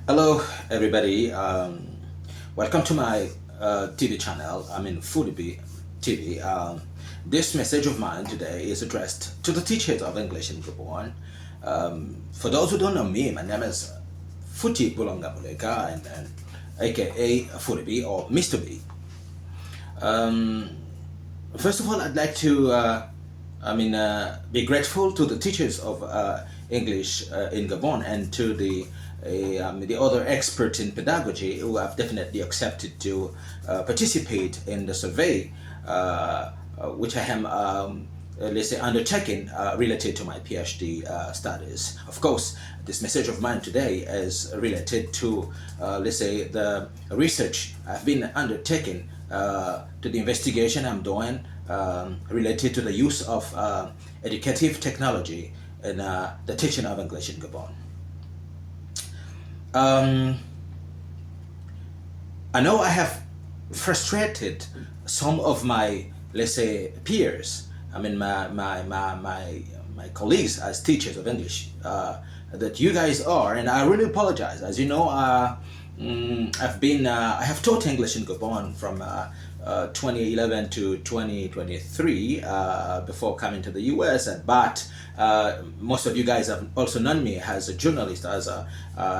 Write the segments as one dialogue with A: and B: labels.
A: Hello, everybody. Welcome to my TV channel. Foodie TV. This message of mine today is addressed to the teachers of English in Gabon. For those who don't know me, my name is Futi Bulonga Buleka, and aka Foodie or Mr. B. First of all, I'd like to be grateful to the teachers of English in Gabon and to the other experts in pedagogy who have definitely accepted to participate in the survey, which I am, let's say, undertaking related to my PhD studies. Of course, this message of mine today is related to, let's say, the research I've been undertaking, to the investigation I'm doing related to the use of educative technology in the teaching of English in Gabon. I know I have frustrated some of my, let's say, peers. My colleagues as teachers of English that you guys are, and I really apologize. As you know, I have taught English in Gabon from 2011 to 2023 before coming to the US, but most of you guys have also known me as a journalist, as a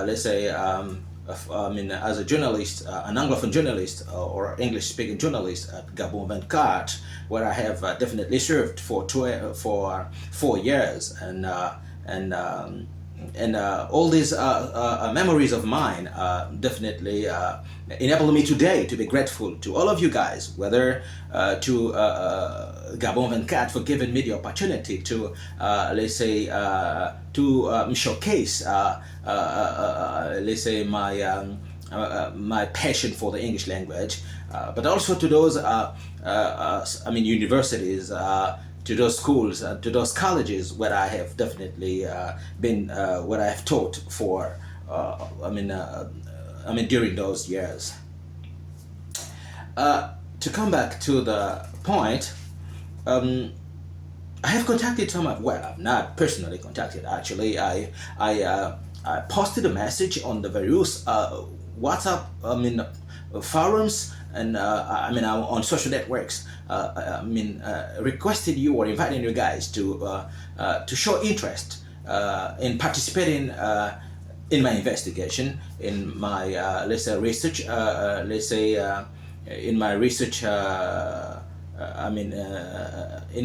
A: let's say as a journalist, an Anglophone journalist or English-speaking journalist at Gabon 24, where I have definitely served for 4 years, and all these memories of mine definitely enable me today to be grateful to all of you guys, whether to Gabon 24 for giving me the opportunity to, let's say, to showcase, let's say, my passion for the English language, but also to those, universities, to those schools, to those colleges where I have definitely been, where I have taught for, during those years. To come back to the point, I have contacted some of, well, I've not personally contacted, actually. I posted a message on the various WhatsApp, forums, and on social networks, requested you or inviting you guys to show interest in participating in my investigation, in my let's say research, in my research, in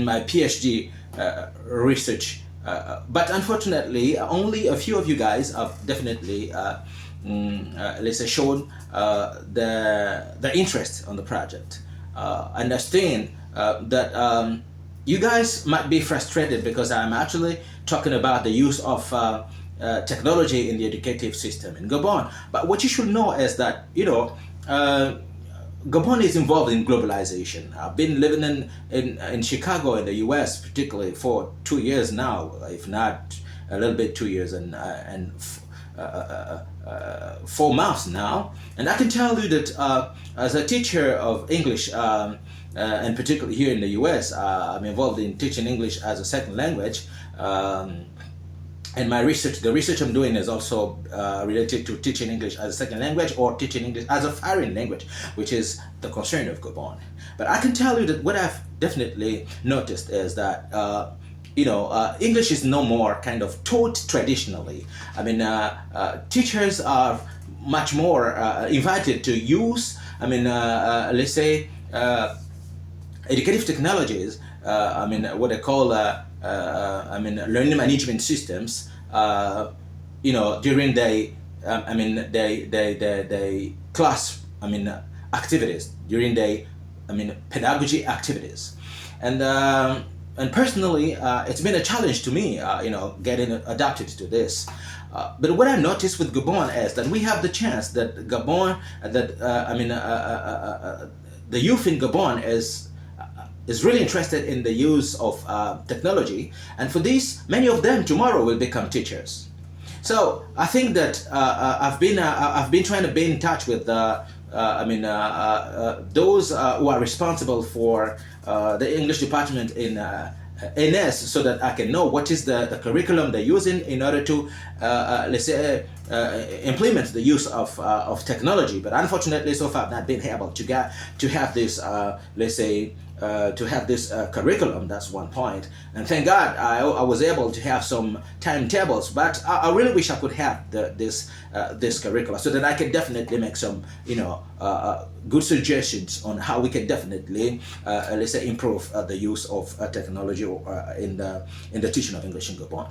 A: my PhD research. But unfortunately, only a few of you guys have definitely, let's say, shown the interest on the project. Understand that you guys might be frustrated because I'm actually talking about the use of technology in the educative system in Gabon. But what you should know is that, Gabon is involved in globalization. I've been living in Chicago in the US particularly for 2 years now, if not a little bit 2 years and 4 months now. And I can tell you that as a teacher of English, and particularly here in the US, I'm involved in teaching English as a second language. And my research, the research I'm doing is also related to teaching English as a second language or teaching English as a foreign language, which is the concern of Gabon. But I can tell you that what I've definitely noticed is that English is no more kind of taught traditionally. Teachers are much more invited to use, let's say, educative technologies, what they call learning management systems, during the class, activities, during the, pedagogy activities. And personally, it's been a challenge to me, getting adapted to this. But what I noticed with Gabon is that we have the chance that Gabon, the youth in Gabon is really interested in the use of technology, and for this, many of them tomorrow will become teachers. So I think that I've been trying to be in touch with those who are responsible for the English department in NS, so that I can know what is the curriculum they're using in order to, let's say, implement the use of technology. But unfortunately, so far I've not been able to have this, let's say, to have this curriculum. That's one point. And thank God I was able to have some timetables, but I really wish I could have this curriculum, so that I can definitely make some, good suggestions on how we can definitely, let's say, improve the use of technology in the teaching of English in Gabon.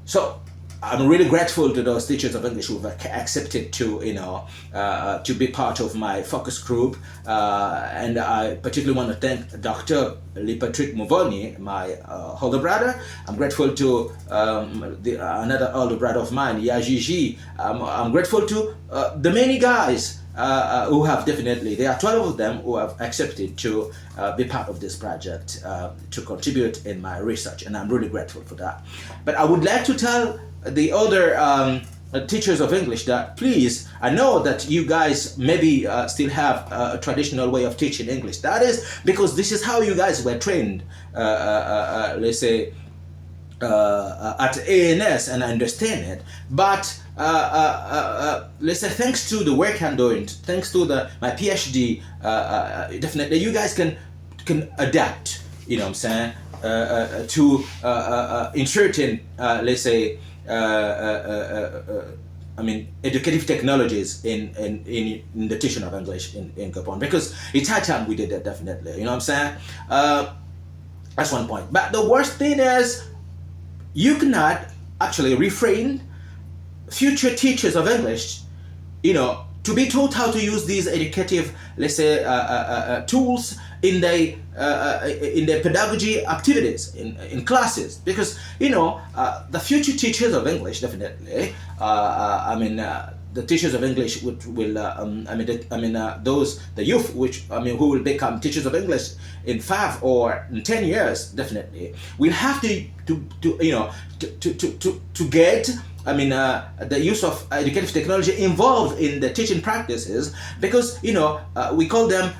A: So I'm really grateful to those teachers of English who have accepted to, to be part of my focus group, and I particularly want to thank Dr. Patrick Muvoni, my older brother. I'm grateful to another older brother of mine, Yajiji. I'm grateful to the many guys who have definitely, there are 12 of them who have accepted to be part of this project, to contribute in my research, and I'm really grateful for that. But I would like to tell the other teachers of English that, please, I know that you guys maybe still have a traditional way of teaching English. That is because this is how you guys were trained, let's say, at ANS, and I understand it. But let's say, thanks to the work I'm doing, thanks to my PhD, definitely you guys can adapt, what I'm saying, to inserting, let's say, educative technologies in the teaching of English in Gabon, because it's high time we did that, definitely. You know what I'm saying? That's one point. But the worst thing is, you cannot actually refrain future teachers of English, to be taught how to use these educative, let's say, tools in their pedagogy activities in classes, because the future teachers of English, definitely, the teachers of English will those, the youth, who will become teachers of English in 5 or 10 years, definitely will have to get the use of educative technology involved in the teaching practices, because we call them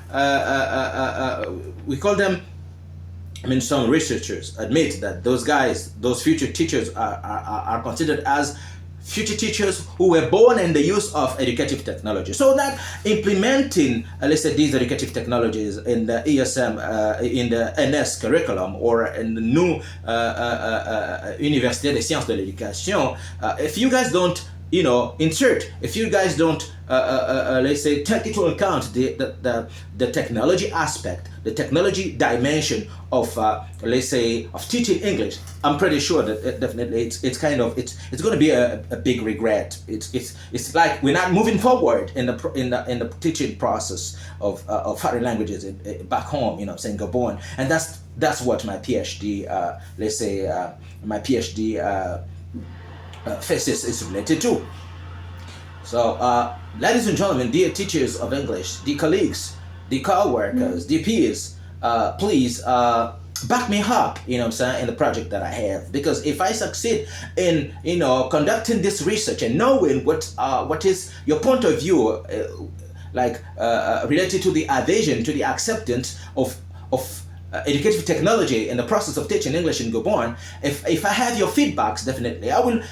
A: some researchers admit that those future teachers are considered as future teachers who were born in the use of educative technology. So that implementing, let's say, these educative technologies in the ESM, in the NS curriculum, or in the new Université des Sciences de l'Éducation, if you guys don't, insert, if you guys don't, let's say, take into account the technology aspect, the technology dimension of, let's say, of teaching English, I'm pretty sure that definitely it's going to be a big regret. It's like we're not moving forward in the teaching process of foreign languages back home, saying Gabon, and that's what my PhD, let's say, my PhD thesis is related to. So, ladies and gentlemen, dear teachers of English, dear colleagues, dear co-workers, dear peers, please back me up, in the project that I have. Because if I succeed in, conducting this research and knowing what is your point of view, related to the adhesion, to the acceptance of educative technology in the process of teaching English in Gabon, if I have your feedbacks, definitely I will,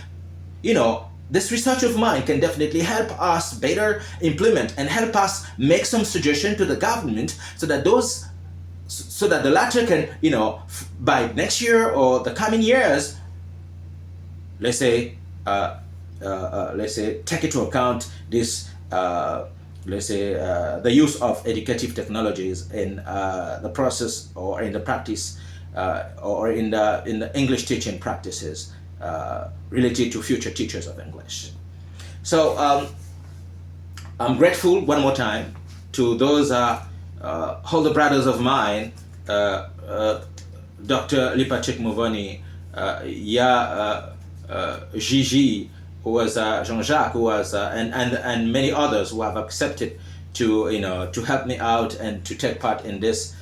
A: this research of mine can definitely help us better implement and help us make some suggestion to the government, so that the latter can, by next year or the coming years, let's say, take into account this, let's say, the use of educative technologies in the process, or in the practice, or in the English teaching practices related to future teachers of English. So I'm grateful one more time to those older brothers of mine, Dr. Patrick Muvoni, Gigi, who was Jean-Jacques, who was and many others who have accepted to help me out and to take part in this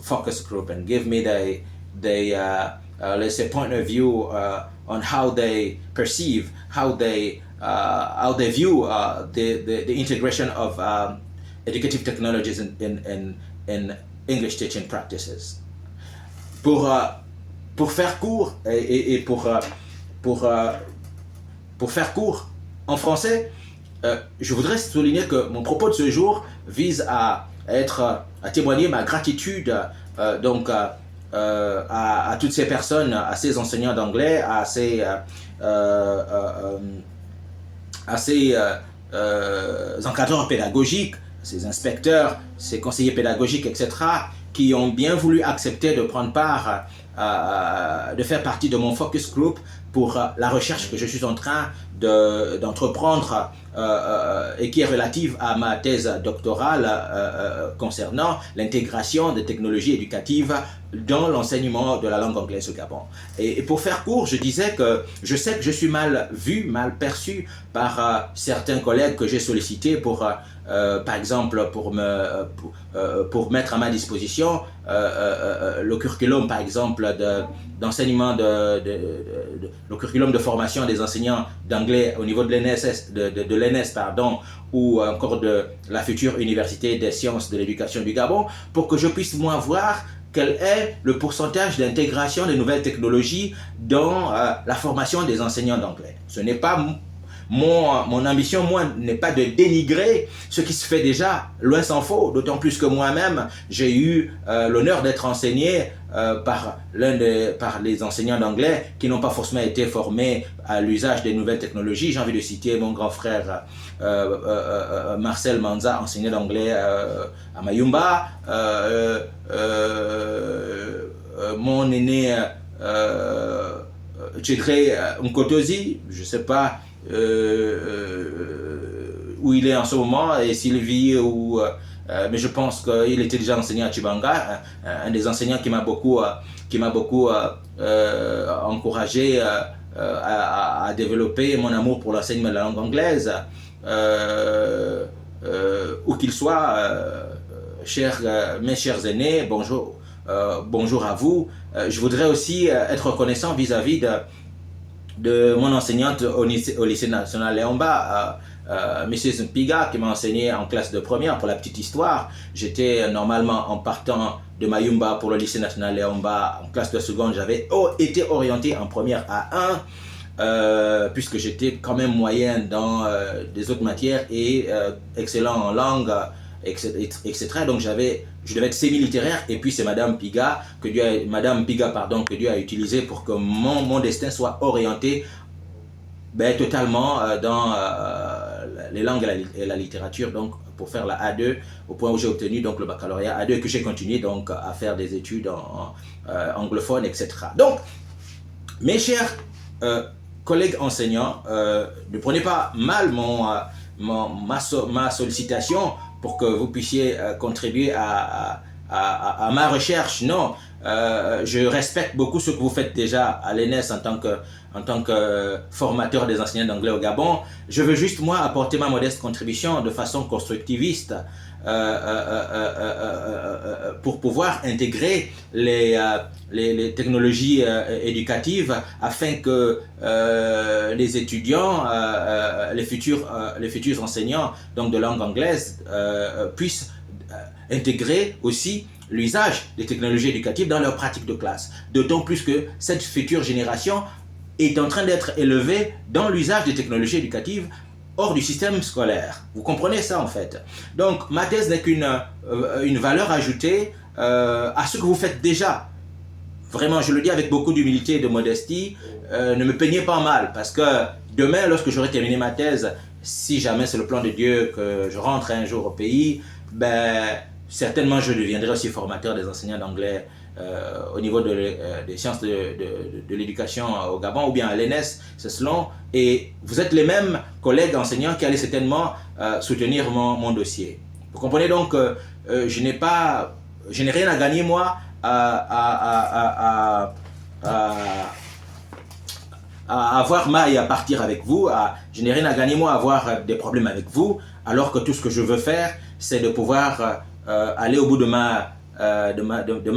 A: focus group, and give me the let's say, point of view on how they perceive, how they view the integration of educative technologies in English teaching practices. Pour, euh, pour faire court et pour, euh, pour faire court en français, je voudrais souligner que mon propos de ce jour vise à témoigner ma gratitude à toutes ces personnes, à ces enseignants d'anglais, à ces encadreurs pédagogiques, ces inspecteurs, ces conseillers pédagogiques, etc., qui ont bien voulu accepter de prendre part, de faire partie de mon focus group pour la recherche que je suis en train d'entreprendre et qui est relative à ma thèse doctorale concernant l'intégration des technologies éducatives dans l'enseignement de la langue anglaise au Gabon. Et pour faire court, je disais que je sais que je suis mal vu, mal perçu par certains collègues que j'ai sollicités pour, par exemple, pour mettre à ma disposition le curriculum, par exemple, d'enseignement, le curriculum de formation des enseignants d'anglais au niveau de l'ENS, de l'ENS, pardon, ou encore de la future Université des sciences de l'éducation du Gabon, pour que je puisse moi voir quel est le pourcentage d'intégration des nouvelles technologies dans la formation des enseignants d'anglais. Ce n'est pas mon ambition, moi, n'est pas de dénigrer ce qui se fait déjà, loin s'en faut, d'autant plus que moi-même, j'ai eu l'honneur d'être enseigné par les enseignants d'anglais qui n'ont pas forcément été formés à l'usage des nouvelles technologies. J'ai envie de citer mon grand frère Marcel Manza, enseignant d'anglais à Mayumba, mon aîné Tchedre Nkotozi, je ne sais pas où il est en ce moment, et Sylvie, mais je pense qu'il était déjà enseignant à Chibanga, un des enseignants qui m'a beaucoup encouragé à développer mon amour pour l'enseignement de la langue anglaise, où qu'il soit. Mes chers aînés, bonjour, bonjour à vous. Je voudrais aussi être reconnaissant vis-à-vis de mon enseignante au lycée national Léomba, Mrs. Mpiga, qui m'a enseigné en classe de première. Pour la petite histoire, j'étais normalement, en partant de Mayumba pour le lycée national Léomba, en classe de seconde, j'avais été orienté en première à 1, puisque j'étais quand même moyen dans des autres matières et excellent en langue, etc. Donc je devais être semi-littéraire, et puis c'est Madame Piga, que Dieu a utilisé pour que mon destin soit orienté totalement dans les langues et la littérature, donc pour faire la A2, au point où j'ai obtenu donc le baccalauréat A2, et que j'ai continué donc à faire des études en anglophone, etc. Donc, mes chers collègues enseignants, ne prenez pas mal ma sollicitation pour que vous puissiez contribuer à ma recherche. Non, je respecte beaucoup ce que vous faites déjà à l'ENS en tant que formateur des enseignants d'anglais au Gabon. Je veux juste, moi, apporter ma modeste contribution de façon constructiviste pour pouvoir intégrer les technologies éducatives afin que les étudiants, les futurs enseignants donc de langue anglaise puissent intégrer aussi l'usage des technologies éducatives dans leur pratique de classe. D'autant plus que cette future génération est en train d'être élevée dans l'usage des technologies éducatives hors du système scolaire. Vous comprenez ça en fait. Donc ma thèse n'est qu'une valeur ajoutée à ce que vous faites déjà. Vraiment, je le dis avec beaucoup d'humilité et de modestie, ne me peignez pas mal, parce que demain, lorsque j'aurai terminé ma thèse, si jamais c'est le plan de Dieu que je rentre un jour au pays, certainement je deviendrai aussi formateur des enseignants d'anglais au niveau des sciences de l'éducation au Gabon, ou bien à l'ENS, c'est selon. Et vous êtes les mêmes collègues enseignants qui allaient certainement soutenir mon dossier. Vous comprenez donc que je n'ai rien à gagner moi à avoir maille à partir avec vous. Je n'ai rien à gagner moi à avoir des problèmes avec vous, alors que tout ce que je veux faire, c'est de pouvoir aller au bout de ma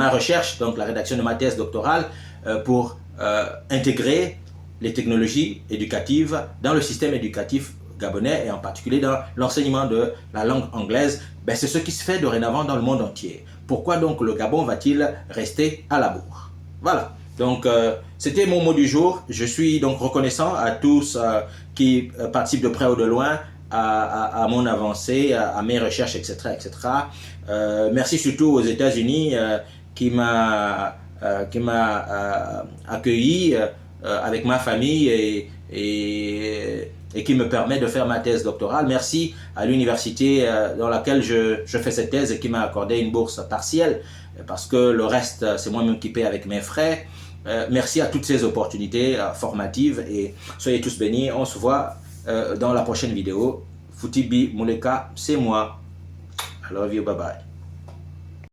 A: recherche, donc la rédaction de ma thèse doctorale, pour intégrer les technologies éducatives dans le système éducatif gabonais, et en particulier dans l'enseignement de la langue anglaise. C'est ce qui se fait dorénavant dans le monde entier. Pourquoi donc le Gabon va-t-il rester à la bourre? Voilà. Donc, c'était mon mot du jour. Je suis donc reconnaissant à tous qui participent de près ou de loin à mon avancée, à mes recherches, etc. etc. Merci surtout aux États-Unis qui m'a accueilli avec ma famille et qui me permet de faire ma thèse doctorale. Merci à l'université dans laquelle je fais cette thèse et qui m'a accordé une bourse partielle parce que le reste, c'est moi-même qui paie avec mes frais. Merci à toutes ces opportunités formatives et soyez tous bénis. On se voit dans la prochaine vidéo. Futibi Muleka, c'est moi. I love you, bye bye.